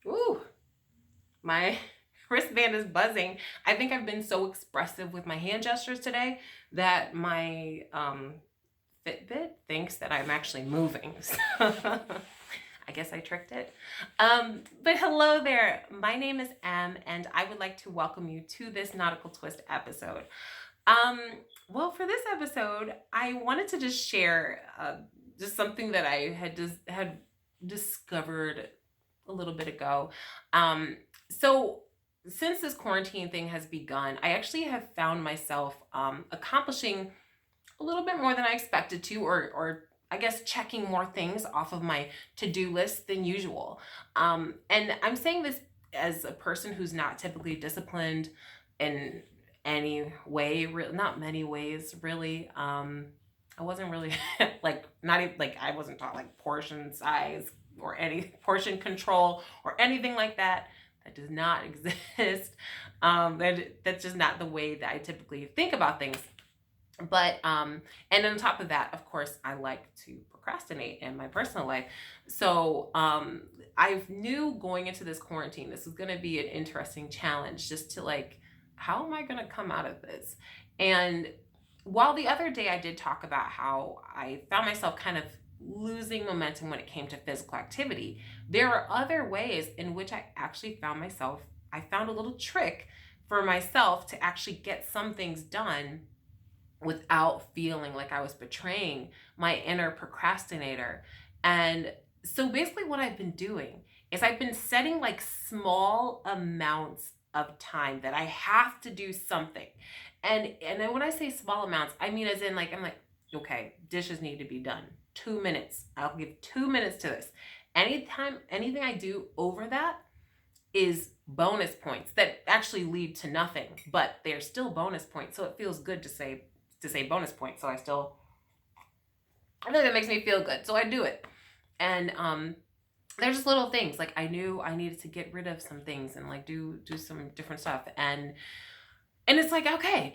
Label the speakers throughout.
Speaker 1: Ooh, my wristband is buzzing. I think I've been so expressive with my hand gestures today that my Fitbit thinks that I'm actually moving. I guess I tricked it. But hello there. My name is Em, and I would like to welcome you to this Nautical Twist episode. Um, well, for this episode, I wanted to just share just something that I had discovered a little bit ago. So since this quarantine thing has begun, I actually have found myself accomplishing a little bit more than I expected to, or I guess checking more things off of my to-do list than usual. And I'm saying this as a person who's not typically disciplined in any way, not many ways, really. I wasn't really like not even like I wasn't taught like portion size or any portion control or anything like that. That does not exist. That's just not the way that I typically think about things. But and on top of that, of course, I like to procrastinate in my personal life. So I knew going into this quarantine, this was going to be an interesting challenge, just to like, how am I going to come out of this? And while the other day I did talk about how I found myself kind of losing momentum when it came to physical activity, there are other ways in which I actually I found a little trick for myself to actually get some things done without feeling like I was betraying my inner procrastinator. And so basically, what I've been doing is I've been setting like small amounts of time that I have to do something. And then when I say small amounts, I mean as in like I'm like, okay, dishes need to be done. 2 minutes. I'll give 2 minutes to this. Anything I do over that is bonus points that actually lead to nothing, but they're still bonus points. So it feels good to say bonus points. So I feel like that makes me feel good. So I do it. And there's just little things like I knew I needed to get rid of some things and like do some different stuff. And it's like, okay,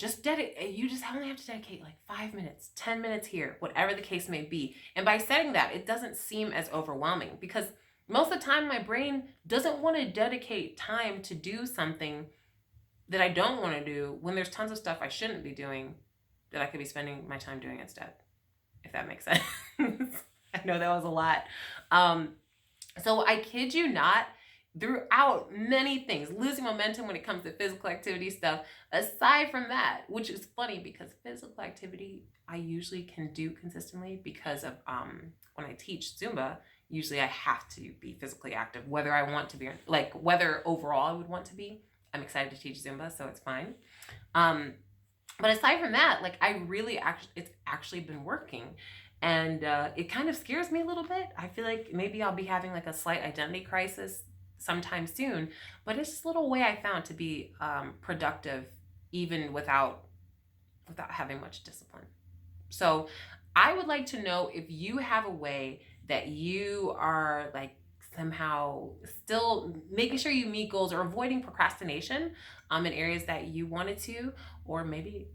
Speaker 1: you just only have to dedicate like 5 minutes, 10 minutes here, whatever the case may be. And by setting that, it doesn't seem as overwhelming because most of the time my brain doesn't want to dedicate time to do something that I don't want to do when there's tons of stuff I shouldn't be doing that I could be spending my time doing instead, if that makes sense. I know that was a lot. So I kid you not, throughout many things, losing momentum when it comes to physical activity stuff, aside from that, which is funny because physical activity I usually can do consistently because of when I teach Zumba, usually I have to be physically active, whether I want to be, like whether overall I would want to be. I'm excited to teach Zumba, so it's fine. But aside from that, like it's actually been working. And it kind of scares me a little bit. I feel like maybe I'll be having like a slight identity crisis sometime soon. But it's just a little way I found to be productive, even without having much discipline. So I would like to know if you have a way that you are like somehow still making sure you meet goals or avoiding procrastination in areas that you wanted to, or maybe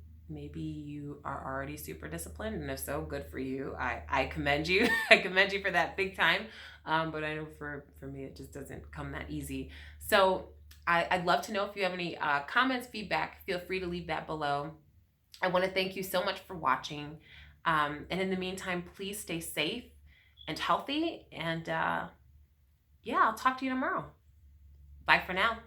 Speaker 1: you are already super disciplined, and if so, good for you. I commend you. I commend you for that big time. But I know for me it just doesn't come that easy. So I'd love to know if you have any comments, feedback. Feel free to leave that below. I want to thank you so much for watching. And in the meantime, please stay safe and healthy. And yeah, I'll talk to you tomorrow. Bye for now.